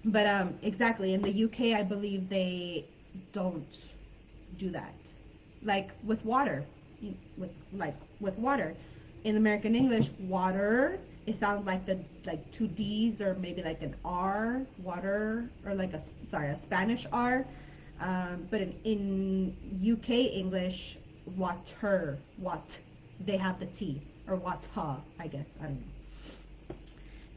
Speaker 1: But exactly, in the UK, I believe they don't do that. Like with water. With water. In American English, water, it sounds like two D's or maybe like an R, water, or like a Spanish R. But in UK English, water, they have the T, or wata, I guess, I don't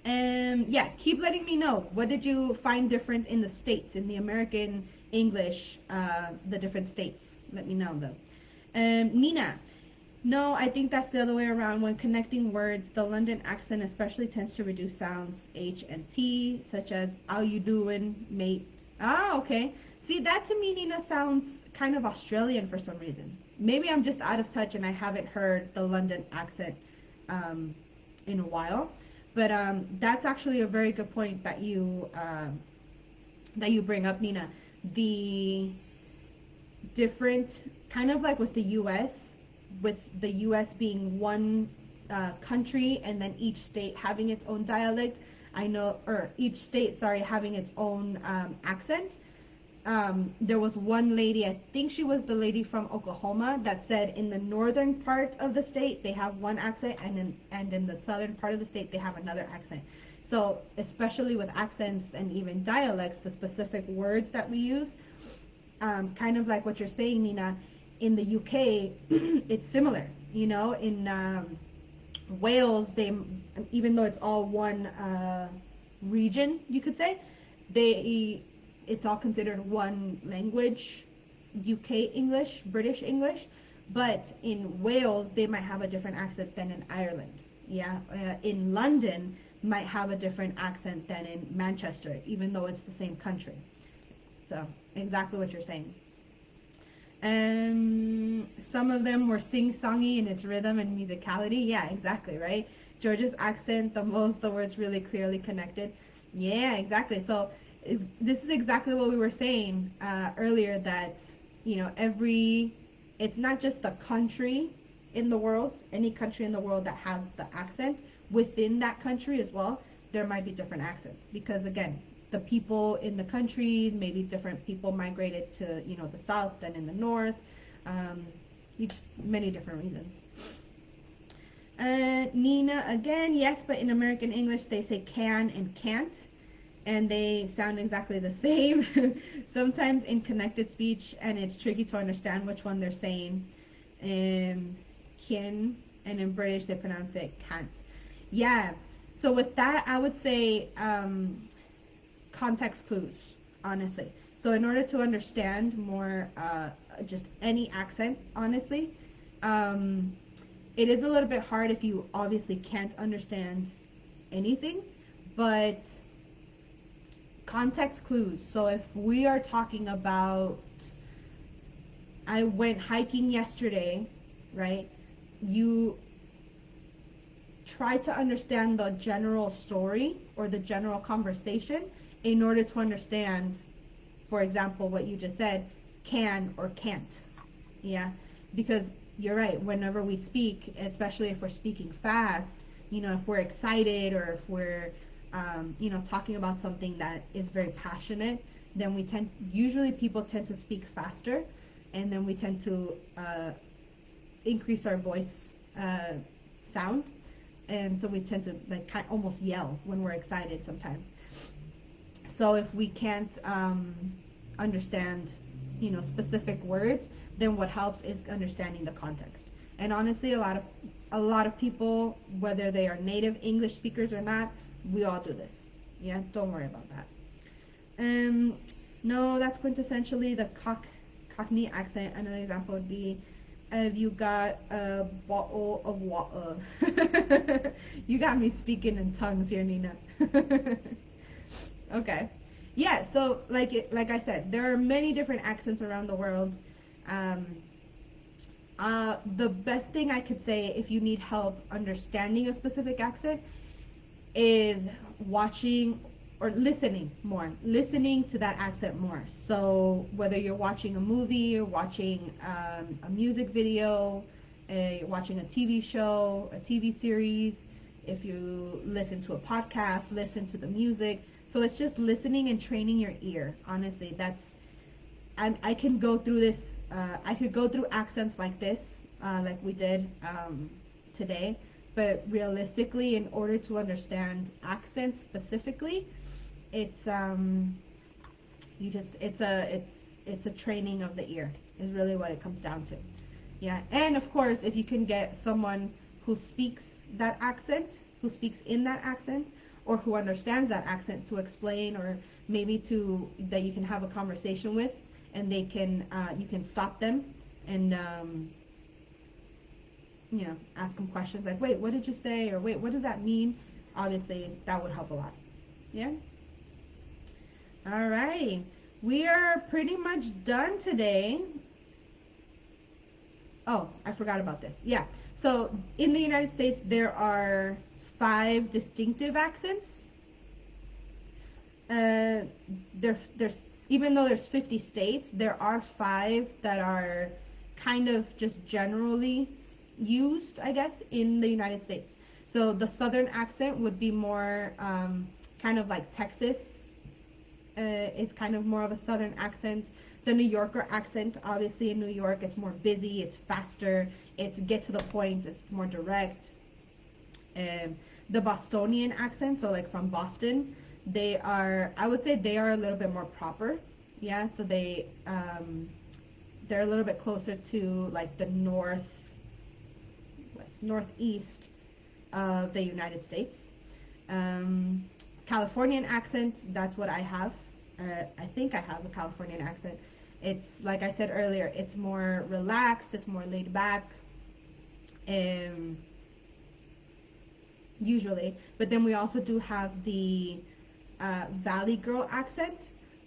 Speaker 1: know. Yeah, keep letting me know. What did you find different in the States, in the American English, the different states? Let me know, though. Nina, no, I think that's the other way around. When connecting words, the London accent especially tends to reduce sounds H and T, such as how you doing, mate. Ah, okay. See, that to me, Nina, sounds kind of Australian for some reason. Maybe I'm just out of touch and I haven't heard the London accent in a while. But that's actually a very good point that you bring up, Nina. The different, kind of like with the U.S., with the U.S. being one country and then each state having its own dialect, each state, having its own accent. There was one lady, I think she was the lady from Oklahoma, that said in the northern part of the state they have one accent, and in the southern part of the state they have another accent. So especially with accents and even dialects, the specific words that we use, kind of like what you're saying, Nina, in the UK, it's similar. You know, in Wales, even though it's all one region, you could say, it's all considered one language, UK English, British English, but in Wales, they might have a different accent than in Ireland. Yeah, in London, might have a different accent than in Manchester, even though it's the same country. So, exactly what you're saying. Some of them were sing-songy in its rhythm and musicality. Yeah, exactly, right? George's accent, the words really clearly connected. Yeah, exactly. So, this is exactly what we were saying earlier, that, you know, it's not just the country in the world, any country in the world that has the accent. Within that country as well, there might be different accents, because again, the people in the country, maybe different people migrated to, you know, the south than in the north, just many different reasons. Nina, again, yes, but in American English they say can and can't, and they sound exactly the same. Sometimes in connected speech, and it's tricky to understand which one they're saying. Can, and in British they pronounce it can't. Yeah, so with that, I would say context clues, honestly. So in order to understand more just any accent, honestly, it is a little bit hard if you obviously can't understand anything, but context clues. So if we are talking about, I went hiking yesterday, right? You try to understand the general story or the general conversation in order to understand, for example, what you just said, can or can't. Yeah, because you're right, whenever we speak, especially if we're speaking fast, you know, if we're excited or if we're talking about something that is very passionate, then usually people tend to speak faster, and then we tend to increase our voice sound, and so we tend to like almost yell when we're excited sometimes. So if we can't understand, specific words, then what helps is understanding the context. And honestly, a lot of people, whether they are native English speakers or not, we all do this. Yeah, don't worry about that. No, that's quintessentially the Cockney accent. Another example would be, if you got a bottle of water. You got me speaking in tongues here, Nina. Okay. Yeah, so like I said, there are many different accents around the world. The best thing I could say if you need help understanding a specific accent is watching or listening to that accent more. So whether you're watching a movie or watching a music video, you're watching a TV show, a TV series, if you listen to a podcast, listen to the music. So it's just listening and training your ear. Honestly, I can go through this. I could go through accents like this, like we did today. But realistically, in order to understand accents specifically, it's it's a training of the ear is really what it comes down to. Yeah, and of course, if you can get someone who speaks that accent, who speaks in that accent, or who understands that accent to explain, or maybe that you can have a conversation with, and they can you can stop them and ask them questions like, wait, what did you say? Or wait, what does that mean? Obviously, that would help a lot. Yeah? Alrighty. We are pretty much done today. Oh, I forgot about this. Yeah. So, in the United States, there are 5 distinctive accents. There's even though there's 50 states, there are 5 that are kind of just generally used, I guess, in the United States. So the southern accent would be more kind of like Texas. Is kind of more of a southern accent. The New Yorker accent, obviously in New York, it's more busy, it's faster, it's get to the point, it's more direct. The Bostonian accent, so like from Boston, I would say they are a little bit more proper. Yeah, so they're a little bit closer to like the northeast of the United States. Californian accent, that's what I have. I think I have a Californian accent. It's like I said earlier, it's more relaxed, it's more laid back, usually. But then we also do have the Valley Girl accent,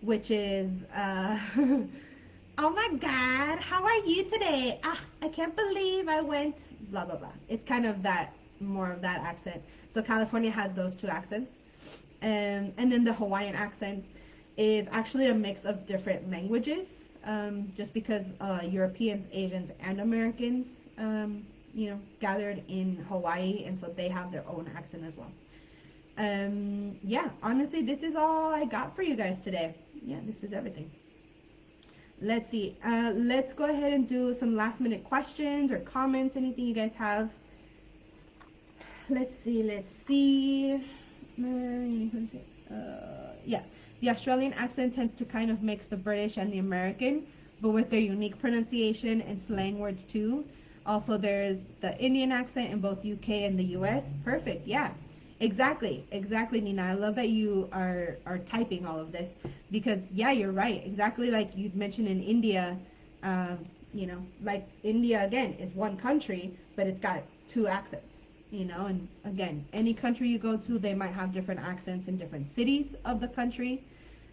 Speaker 1: which is oh my God, how are you today? I can't believe I went blah blah blah. It's kind of more of that accent. So California has those 2 accents. And then the Hawaiian accent is actually a mix of different languages, just because Europeans, Asians, and Americans, gathered in Hawaii, and so they have their own accent as well. Yeah, honestly, this is all I got for you guys today. Yeah, this is everything. Let's see. Let's go ahead and do some last minute questions or comments, anything you guys have. Let's see. Yeah, the Australian accent tends to kind of mix the British and the American, but with their unique pronunciation and slang words too. Also, there's the Indian accent in both UK and the US. Perfect, yeah. Exactly, Nina. I love that you are typing all of this because, yeah, you're right. Exactly like you mentioned in India, like India, again, is one country, but it's got 2 accents. And again, any country you go to, they might have different accents in different cities of the country,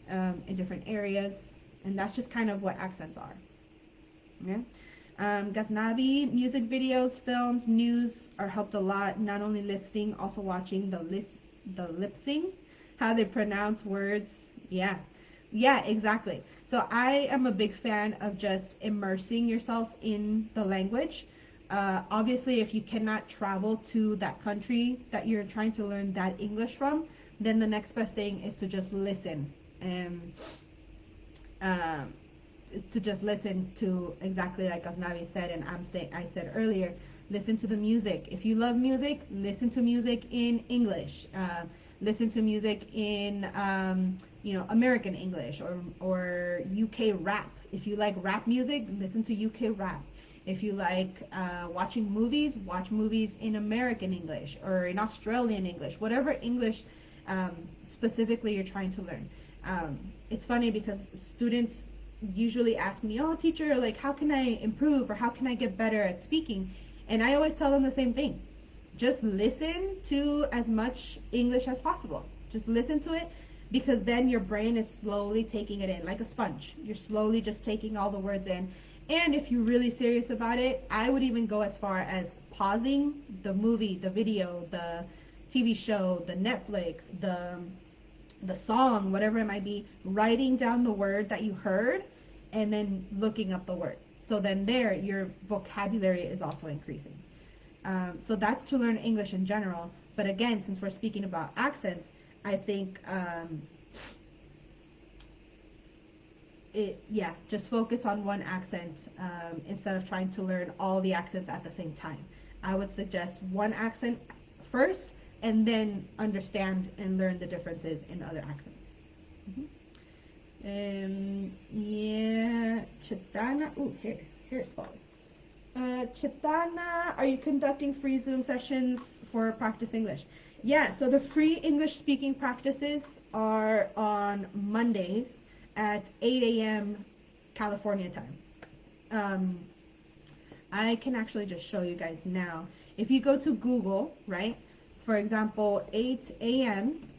Speaker 1: in different areas, and that's just kind of what accents are. Yeah. Ghaznavi, music videos, films, news are helped a lot. Not only listening, also watching the lip sync, how they pronounce words. Yeah, exactly. So I am a big fan of just immersing yourself in the language. Obviously, if you cannot travel to that country that you're trying to learn that English from, then the next best thing is to just listen. To just listen to exactly like Asnavi said, and I said earlier, listen to the music. If you love music, listen to music in English. Listen to music in American English or UK rap. If you like rap music, listen to UK rap. If you like watching movies, watch movies in American English or in Australian English, whatever English specifically you're trying to learn. It's funny because students usually ask me, oh teacher, like how can I improve or how can I get better at speaking? And I always tell them the same thing. Just listen to as much English as possible. Just listen to it, because then your brain is slowly taking it in like a sponge. You're slowly just taking all the words in. And if you're really serious about it, I would even go as far as pausing the movie, the video, the TV show, the Netflix, the song, whatever it might be, writing down the word that you heard and then looking up the word. So then there, your vocabulary is also increasing. So that's to learn English in general. But again, since we're speaking about accents, I think, just focus on one accent instead of trying to learn all the accents at the same time. I would suggest one accent first and then understand and learn the differences in other accents. Chitana, here's Paul. Chitana, are you conducting free Zoom sessions for practice English? Yeah, so the free English speaking practices are on Mondays at 8 a.m. California time. I can actually just show you guys now. If you go to Google, right, for example, 8 a.m.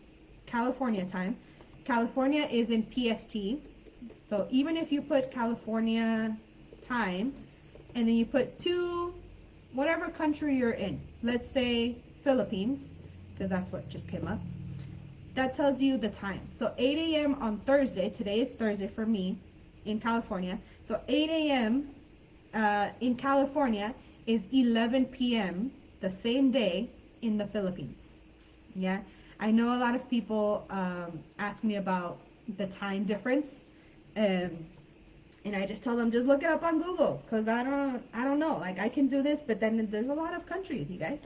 Speaker 1: California time, California is in PST. So even if you put California time, and then you put whatever country you're in, let's say Philippines, because that's what just came up, that tells you the time. So 8 a.m. on Thursday, today is Thursday for me in California, so 8 a.m. In California is 11 p.m. the same day in the Philippines. Yeah, I know a lot of people ask me about the time difference, and I just tell them, just look it up on Google, because I don't know. Like, I can do this, but then there's a lot of countries, you guys.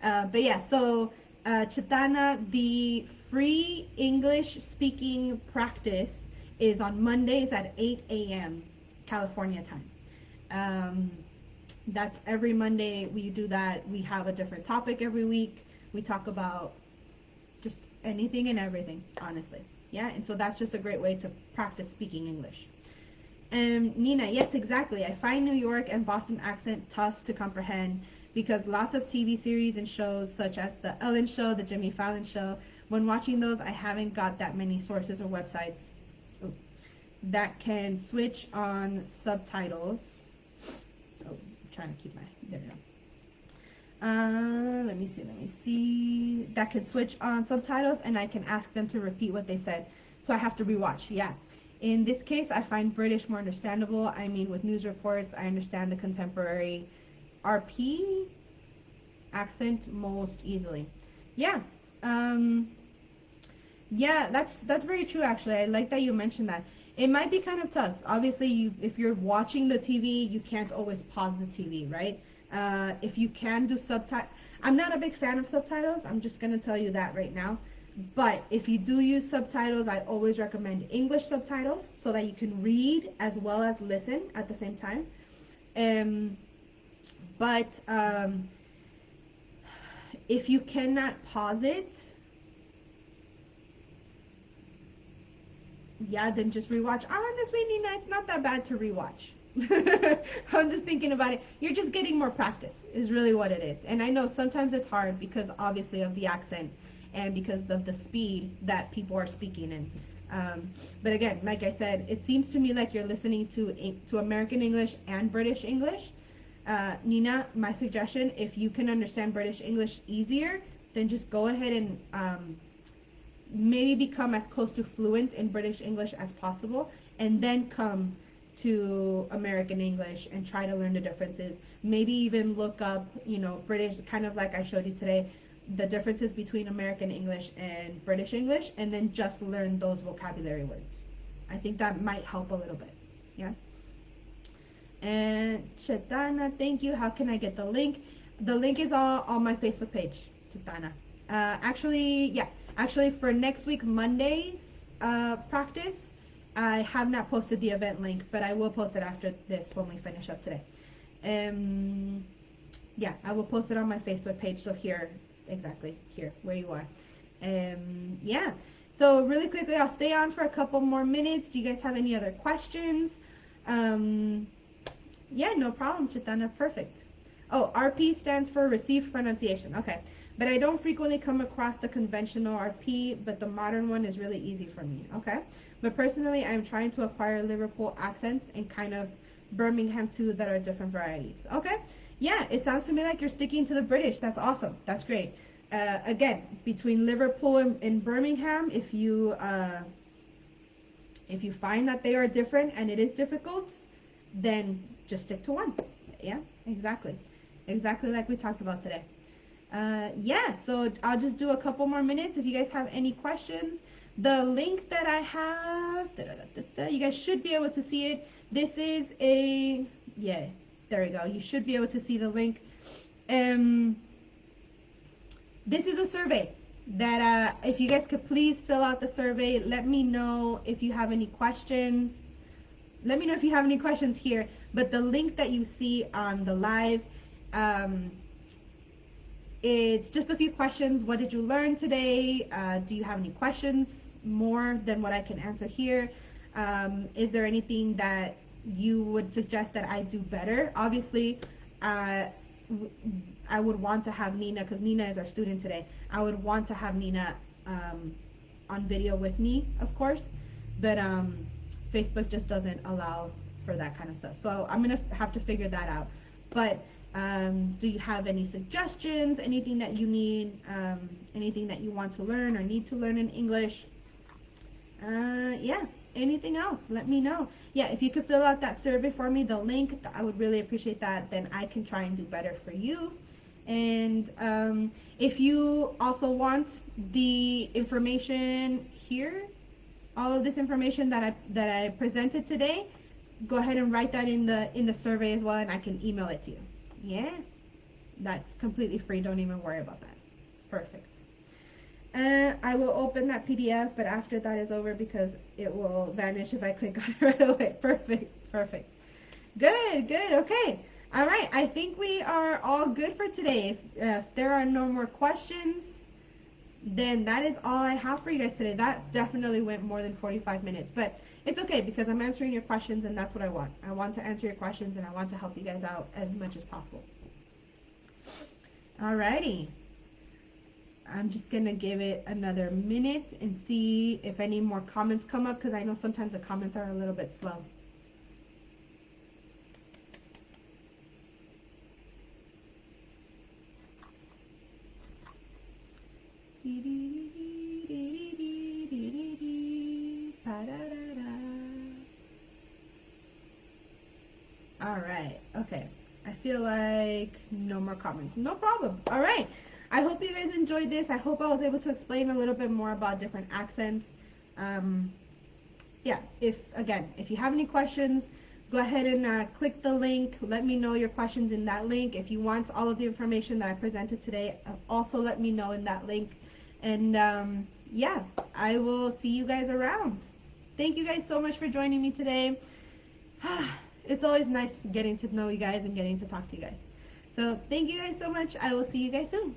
Speaker 1: But yeah, so Chitana, the free English speaking practice is on Mondays at 8 a.m. California time. That's every Monday we do that. We have a different topic every week. We talk about just anything and everything, honestly. Yeah, and so that's just a great way to practice speaking English. Nina, yes, exactly. I find New York and Boston accent tough to comprehend because lots of TV series and shows such as The Ellen Show, The Jimmy Fallon Show, when watching those, I haven't got that many sources or websites that can switch on subtitles. Oh, I'm trying to keep my, there we go. Let me see. That can switch on subtitles and I can ask them to repeat what they said. So I have to rewatch, yeah. In this case, I find British more understandable. I mean, with news reports, I understand the contemporary RP accent most easily. Yeah. Yeah, that's very true, actually. I like that you mentioned that. It might be kind of tough. Obviously, if you're watching the TV, you can't always pause the TV, right? If you can do subtitles, I'm not a big fan of subtitles. I'm just going to tell you that right now. But if you do use subtitles, I always recommend English subtitles so that you can read as well as listen at the same time. But if you cannot pause it, yeah, then just rewatch. Honestly, Nina, it's not that bad to rewatch. I'm just thinking about it. You're just getting more practice is really what it is. And I know sometimes it's hard because obviously of the accent and because of the speed that people are speaking in. But again, like I said, it seems to me like you're listening to American English and British English. Nina, my suggestion, if you can understand British English easier, then just go ahead and maybe become as close to fluent in British English as possible, and then come to American English and try to learn the differences. Maybe even look up, British, kind of like I showed you today, the differences between American English and British English, and then just learn those vocabulary words. I think that might help a little bit. Yeah. And Chetana, thank you. How can I get the link? The link is all on my Facebook page, Chetana. Actually, for next week Monday's practice, I have not posted the event link, but I will post it after this when we finish up today. Yeah, I will post it on my Facebook page. So here, exactly here, where you are. Yeah. So really quickly, I'll stay on for a couple more minutes. Do you guys have any other questions? Yeah, no problem, Chitana. Perfect. Oh, RP stands for received pronunciation. Okay. But I don't frequently come across the conventional RP, but the modern one is really easy for me. Okay. But personally, I'm trying to acquire Liverpool accents and kind of Birmingham too that are different varieties. Okay. Yeah, it sounds to me like you're sticking to the British. That's awesome. That's great. Again, between Liverpool and Birmingham, if you find that they are different and it is difficult, then just stick to one. Yeah, exactly. Exactly like we talked about today. Yeah, so I'll just do a couple more minutes. If you guys have any questions, the link that I have, you guys should be able to see it. This is yeah, there we go. You should be able to see the link. This is a survey that if you guys could please fill out the survey. Let me know if you have any questions. Let me know if you have any questions here. But the link that you see on the live, it's just a few questions. What did you learn today? Do you have any questions more than what I can answer here? Is there anything that you would suggest that I do better? Obviously, I would want to have Nina, because Nina is our student today. I would want to have Nina on video with me, of course, but Facebook just doesn't allow for that kind of stuff. So I'm going to have to figure that out. But do you have any suggestions, anything that you need, anything that you want to learn or need to learn in English? Yeah, anything else, let me know. Yeah, if you could fill out that survey for me, the link, I would really appreciate that. Then I can try and do better for you. And if you also want the information here, all of this information that I presented today, go ahead and write that in the survey as well, and I can email it to you. Yeah, that's completely free. Don't even worry about that. Perfect. I will open that PDF, but after that is over because it will vanish if I click on it right away. Perfect. Perfect. Good. Good. Okay. All right. I think we are all good for today. If there are no more questions, then that is all I have for you guys today. That definitely went more than 45 minutes, but it's okay because I'm answering your questions, and that's what I want. I want to answer your questions, and I want to help you guys out as much as possible. Alrighty. I'm just going to give it another minute and see if any more comments come up, because I know sometimes the comments are a little bit slow. Alright, okay. I feel like no more comments. No problem. Alright. I hope you guys enjoyed this. I hope I was able to explain a little bit more about different accents. Yeah, if you have any questions, go ahead and click the link. Let me know your questions in that link. If you want all of the information that I presented today, also let me know in that link. And yeah, I will see you guys around. Thank you guys so much for joining me today. It's always nice getting to know you guys and getting to talk to you guys. So thank you guys so much. I will see you guys soon.